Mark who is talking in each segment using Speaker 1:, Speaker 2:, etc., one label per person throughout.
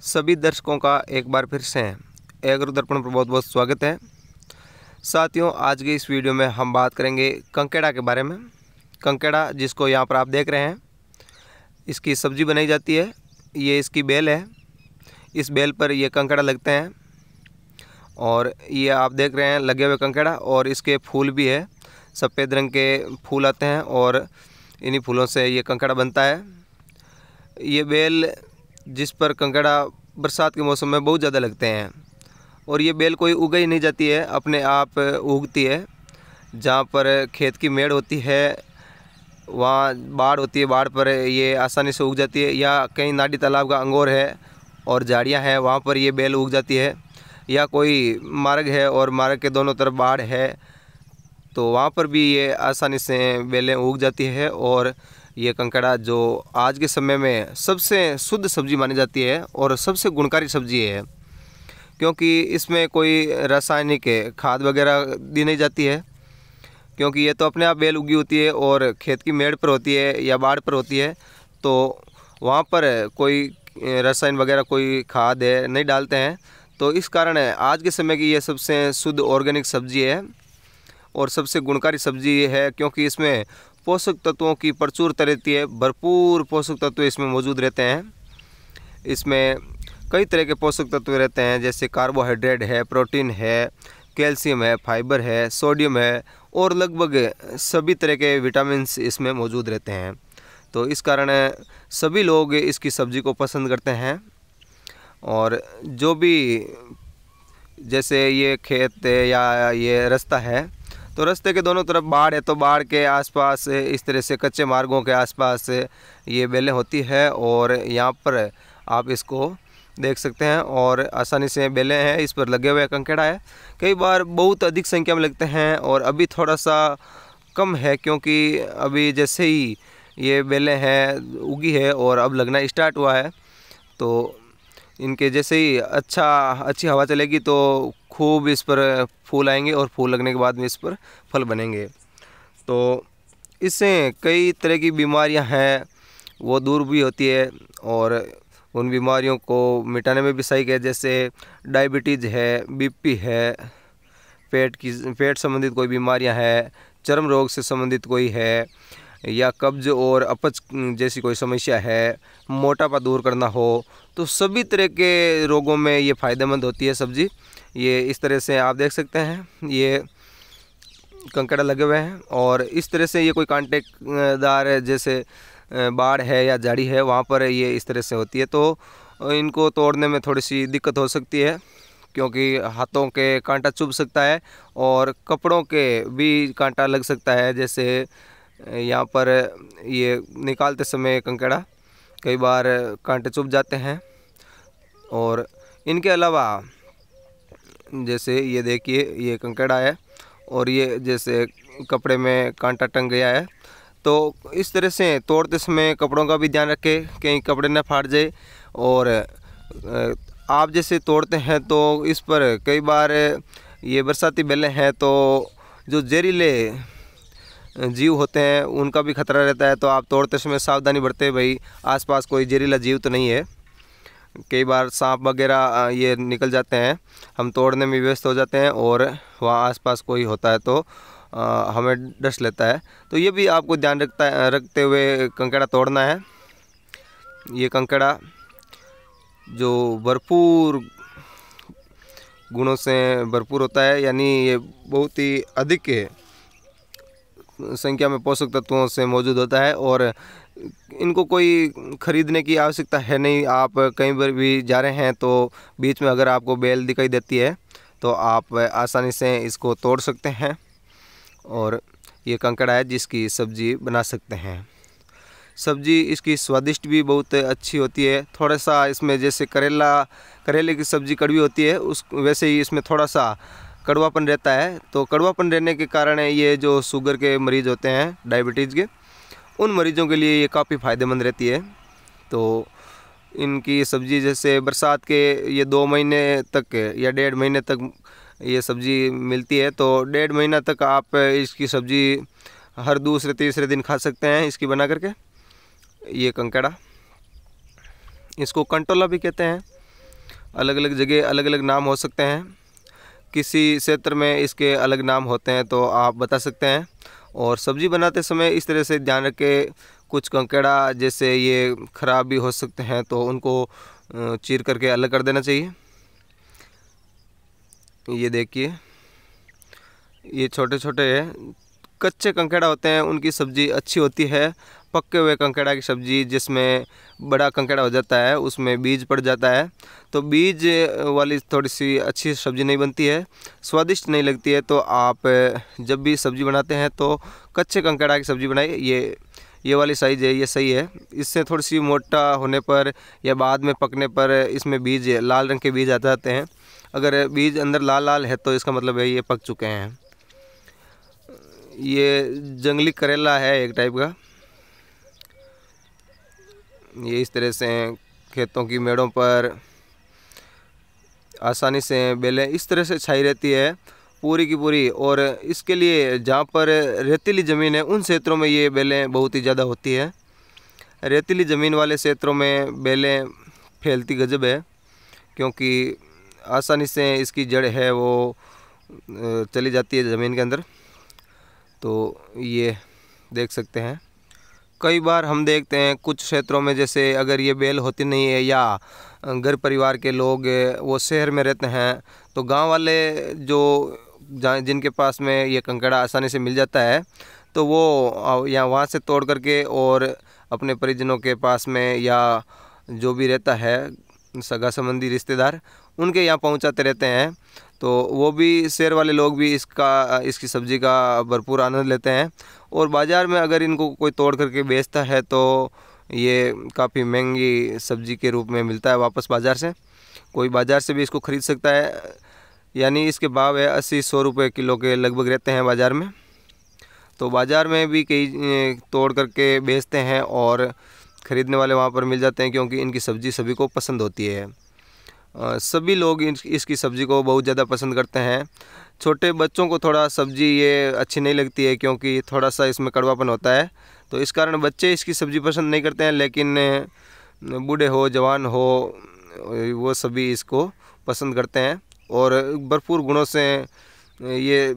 Speaker 1: सभी दर्शकों का एक बार फिर से एग्रो दर्पण पर बहुत बहुत स्वागत है। साथियों, आज की इस वीडियो में हम बात करेंगे कंकेड़ा के बारे में। कंकेड़ा जिसको यहाँ पर आप देख रहे हैं, इसकी सब्जी बनाई जाती है। ये इसकी बेल है, इस बेल पर ये कंकेड़ा लगते हैं और ये आप देख रहे हैं लगे हुए कंकेड़ा। और इसके फूल भी है, सफ़ेद रंग के फूल आते हैं और इन्हीं फूलों से ये कंकेड़ा बनता है। ये बेल जिस पर कंकेड़ा बरसात के मौसम में बहुत ज़्यादा लगते हैं और ये बेल कोई उगाई ही नहीं जाती है, अपने आप उगती है। जहाँ पर खेत की मेड़ होती है, वहाँ बाढ़ होती है, बाढ़ पर ये आसानी से उग जाती है। या कहीं नाडी तालाब का अंगोर है और झाड़ियाँ हैं, वहाँ पर ये बेल उग जाती है। या कोई मार्ग है और मार्ग के दोनों तरफ बाढ़ है, तो वहाँ पर भी ये आसानी से बेलें उग जाती है। और ये कंकेड़ा जो आज के समय में सबसे शुद्ध सब्जी मानी जाती है और सबसे गुणकारी सब्जी है, क्योंकि इसमें कोई रासायनिक खाद वगैरह दी नहीं जाती है। क्योंकि ये तो अपने आप बेल उगी होती है और खेत की मेड़ पर होती है या बाढ़ पर होती है, तो वहाँ पर कोई रसायन वगैरह कोई खाद है नहीं डालते हैं। तो इस कारण आज के समय की ये सबसे शुद्ध ऑर्गेनिक सब्जी है और सबसे गुणकारी सब्जी है, क्योंकि इसमें पोषक तत्वों की प्रचुरता रहती है। भरपूर पोषक तत्व इसमें मौजूद रहते हैं। इसमें कई तरह के पोषक तत्व रहते हैं, जैसे कार्बोहाइड्रेट है, प्रोटीन है, कैल्शियम है, फाइबर है, सोडियम है और लगभग सभी तरह के विटामिन्स इसमें मौजूद रहते हैं। तो इस कारण सभी लोग इसकी सब्ज़ी को पसंद करते हैं। और जो भी जैसे ये खेत या ये रास्ता है, तो रास्ते के दोनों तरफ बाढ़ है, तो बाढ़ के आसपास इस तरह से कच्चे मार्गों के आसपास ये बेलें होती है और यहाँ पर आप इसको देख सकते हैं। और आसानी से बेलें हैं, इस पर लगे हुए कंकेड़ा है। कई बार बहुत अधिक संख्या में लगते हैं और अभी थोड़ा सा कम है, क्योंकि अभी जैसे ही ये बेलें हैं उगी है और अब लगना स्टार्ट हुआ है, तो इनके जैसे ही अच्छी हवा चलेगी तो खूब इस पर फूल आएंगे और फूल लगने के बाद में इस पर फल बनेंगे। तो इससे कई तरह की बीमारियां हैं वो दूर भी होती है और उन बीमारियों को मिटाने में भी सही है। जैसे डायबिटीज़ है, बीपी है, पेट संबंधित कोई बीमारियां हैं, चर्म रोग से संबंधित कोई है, या कब्ज और अपच जैसी कोई समस्या है, मोटापा दूर करना हो, तो सभी तरह के रोगों में ये फ़ायदेमंद होती है सब्ज़ी। ये इस तरह से आप देख सकते हैं, ये कंकड़ा लगे हुए हैं और इस तरह से ये कोई कांटेदार जैसे बाढ़ है या झाड़ी है, वहाँ पर ये इस तरह से होती है। तो इनको तोड़ने में थोड़ी सी दिक्कत हो सकती है, क्योंकि हाथों के कांटा चुभ सकता है और कपड़ों के भी कांटा लग सकता है। जैसे यहाँ पर ये निकालते समय कंकड़ा कई बार कांटे चुभ जाते हैं। और इनके अलावा जैसे ये देखिए, ये कंकड़ा है और ये जैसे कपड़े में कांटा टंग गया है, तो इस तरह से तोड़ते समय कपड़ों का भी ध्यान रखें, कहीं कपड़े न फाट जाए। और आप जैसे तोड़ते हैं तो इस पर कई बार ये बरसाती बेलें हैं, तो जो जहरीले जीव होते हैं उनका भी खतरा रहता है। तो आप तोड़ते समय सावधानी बरतें, भाई आसपास कोई जहरीला जीव तो नहीं है। कई बार सांप वगैरह ये निकल जाते हैं, हम तोड़ने में व्यस्त हो जाते हैं और वहाँ आसपास कोई होता है तो हमें डस लेता है। तो ये भी आपको ध्यान रखते हुए कंकड़ा तोड़ना है। ये कंकड़ा जो भरपूर गुणों से भरपूर होता है, यानी ये बहुत ही अधिक संख्या में पोषक तत्वों से मौजूद होता है और इनको कोई ख़रीदने की आवश्यकता है नहीं। आप कहीं पर भी जा रहे हैं तो बीच में अगर आपको बेल दिखाई देती है तो आप आसानी से इसको तोड़ सकते हैं और ये कंकड़ा है जिसकी सब्ज़ी बना सकते हैं। सब्ज़ी इसकी स्वादिष्ट भी बहुत अच्छी होती है। थोड़ा सा इसमें जैसे करेले की सब्ज़ी कड़वी होती है, उस वैसे ही इसमें थोड़ा सा कड़वापन रहता है। तो कड़वापन रहने के कारण ये जो शुगर के मरीज़ होते हैं, डायबिटीज़ के, उन मरीज़ों के लिए ये काफ़ी फ़ायदेमंद रहती है। तो इनकी सब्ज़ी जैसे बरसात के ये 2 महीने तक या 1.5 महीने तक ये सब्ज़ी मिलती है, तो 1.5 महीना तक आप इसकी सब्ज़ी हर दूसरे तीसरे दिन खा सकते हैं इसकी बना करके। ये कंकड़ा, इसको कंटोला भी कहते हैं। अलग अलग जगह अलग अलग नाम हो सकते हैं, किसी क्षेत्र में इसके अलग नाम होते हैं, तो आप बता सकते हैं। और सब्ज़ी बनाते समय इस तरह से ध्यान रखें, कुछ कंकड़ा जैसे ये ख़राब भी हो सकते हैं, तो उनको चीर करके अलग कर देना चाहिए। ये देखिए, ये छोटे छोटे कच्चे कंकड़ा होते हैं, उनकी सब्ज़ी अच्छी होती है। पके हुए कंकड़ा की सब्ज़ी जिसमें बड़ा कंकड़ा हो जाता है, उसमें बीज पड़ जाता है, तो बीज वाली थोड़ी सी अच्छी सब्ज़ी नहीं बनती है, स्वादिष्ट नहीं लगती है। तो आप जब भी सब्ज़ी बनाते हैं तो कच्चे कंकड़ा की सब्ज़ी बनाइए। ये वाली साइज़ है, ये सही है। इससे थोड़ी सी मोटा होने पर या बाद में पकने पर इसमें बीज लाल रंग के बीज आ जाते हैं। अगर बीज अंदर लाल लाल है तो इसका मतलब है ये पक चुके हैं। ये जंगली करेला है एक टाइप का। ये इस तरह से खेतों की मेड़ों पर आसानी से बेलें इस तरह से छाई रहती है पूरी की पूरी। और इसके लिए जहाँ पर रेतीली ज़मीन है उन क्षेत्रों में ये बेलें बहुत ही ज़्यादा होती है। रेतीली ज़मीन वाले क्षेत्रों में बेलें फैलती गजब है, क्योंकि आसानी से इसकी जड़ है वो चली जाती है ज़मीन के अंदर। तो ये देख सकते हैं, कई बार हम देखते हैं कुछ क्षेत्रों में, जैसे अगर ये बेल होती नहीं है या घर परिवार के लोग वो शहर में रहते हैं, तो गांव वाले जो जिनके पास में ये कंकड़ा आसानी से मिल जाता है, तो वो या वहाँ से तोड़ करके और अपने परिजनों के पास में या जो भी रहता है सगा संबंधी रिश्तेदार, उनके यहाँ पहुँचाते रहते हैं। तो वो भी शहर वाले लोग भी इसकी सब्ज़ी का भरपूर आनंद लेते हैं। और बाज़ार में अगर इनको कोई तोड़ करके बेचता है तो ये काफ़ी महंगी सब्ज़ी के रूप में मिलता है वापस बाज़ार से। कोई बाज़ार से भी इसको ख़रीद सकता है, यानी इसके भाव है 80-100 रुपये किलो के लगभग रहते हैं बाज़ार में। तो बाज़ार में भी कई तोड़ करके बेचते हैं और ख़रीदने वाले वहाँ पर मिल जाते हैं, क्योंकि इनकी सब्ज़ी सभी को पसंद होती है। सभी लोग इसकी सब्ज़ी को बहुत ज़्यादा पसंद करते हैं। छोटे बच्चों को थोड़ा सब्ज़ी ये अच्छी नहीं लगती है, क्योंकि थोड़ा सा इसमें कड़वापन होता है, तो इस कारण बच्चे इसकी सब्ज़ी पसंद नहीं करते हैं। लेकिन बूढ़े हो जवान हो वो सभी इसको पसंद करते हैं। और भरपूर गुणों से ये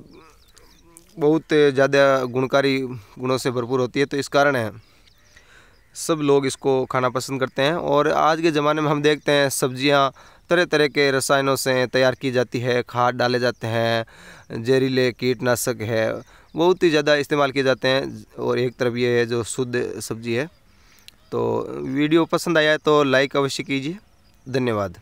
Speaker 1: बहुत ज़्यादा गुणकारी गुणों से भरपूर होती है, तो इस कारण है सब लोग इसको खाना पसंद करते हैं। और आज के ज़माने में हम देखते हैं सब्जियां तरह तरह के रसायनों से तैयार की जाती है, खाद डाले जाते हैं, जहरीले कीटनाशक है बहुत ही ज़्यादा इस्तेमाल किए जाते हैं। और एक तरफ ये है जो शुद्ध सब्जी है। तो वीडियो पसंद आया है तो लाइक अवश्य कीजिए। धन्यवाद।